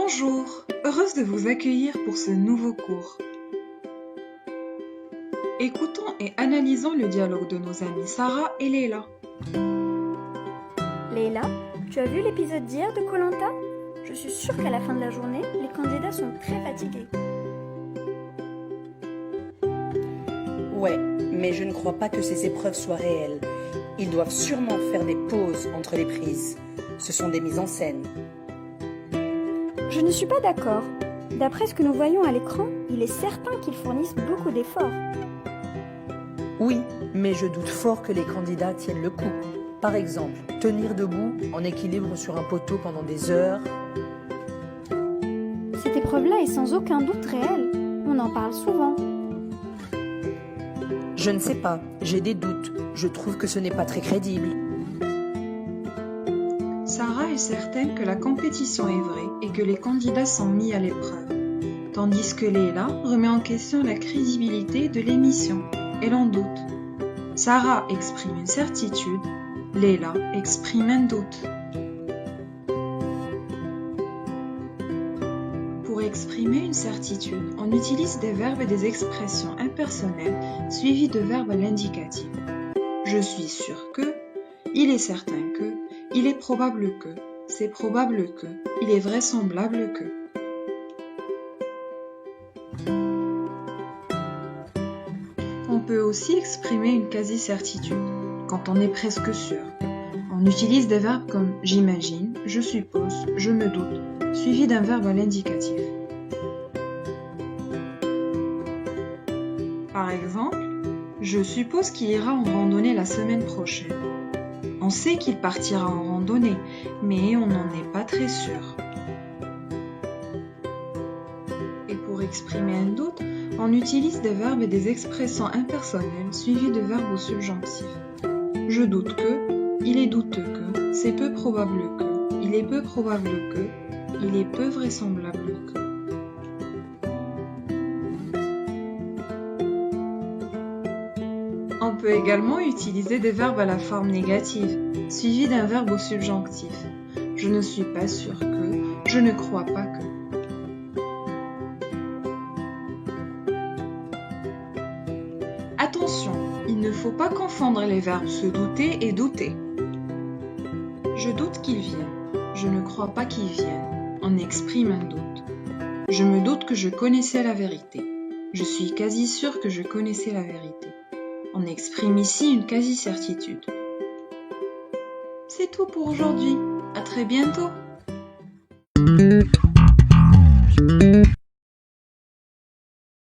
Bonjour, heureuse de vous accueillir pour ce nouveau cours. Écoutons et analysons le dialogue de nos amies Sarah et Leila. Leila, tu as vu l'épisode d'hier de Koh Lanta? Je suis sûre qu'à la fin de la journée, les candidats sont très fatigués. Ouais, mais je ne crois pas que ces épreuves soient réelles. Ils doivent sûrement faire des pauses entre les prises. Ce sont des mises en scène. Je ne suis pas d'accord. D'après ce que nous voyons à l'écran, il est certain qu'ils fournissent beaucoup d'efforts. Oui, mais je doute fort que les candidats tiennent le coup. Par exemple, tenir debout en équilibre sur un poteau pendant des heures. Cette épreuve-là est sans aucun doute réelle. On en parle souvent. Je ne sais pas, j'ai des doutes. Je trouve que ce n'est pas très crédible. Sarah est certaine que la compétition est vraie et que les candidats sont mis à l'épreuve, tandis que Leila remet en question la crédibilité de l'émission. Elle en doute. Sarah exprime une certitude, Leila exprime un doute. Pour exprimer une certitude, on utilise des verbes et des expressions impersonnelles suivies de verbes à l'indicatif. Je suis sûr que, il est certain que, il est probable que, c'est probable que, il est vraisemblable que. On peut aussi exprimer une quasi-certitude, quand on est presque sûr. On utilise des verbes comme j'imagine, je suppose, je me doute, suivi d'un verbe à l'indicatif. Par exemple, je suppose qu'il ira en randonnée la semaine prochaine. On sait qu'il partira en randonnée, mais on n'en est pas très sûr. Et pour exprimer un doute, on utilise des verbes et des expressions impersonnelles suivies de verbes au subjonctif. Je doute que, il est douteux que, c'est peu probable que, il est peu probable que, il est peu vraisemblable que. On peut également utiliser des verbes à la forme négative, suivis d'un verbe au subjonctif. Je ne suis pas sûr que, je ne crois pas que. Attention, il ne faut pas confondre les verbes se douter et douter. Je doute qu'il vienne, je ne crois pas qu'il vienne. On exprime un doute. Je me doute que je connaissais la vérité. Je suis quasi sûre que je connaissais la vérité. On exprime ici une quasi-certitude. C'est tout pour aujourd'hui. À très bientôt.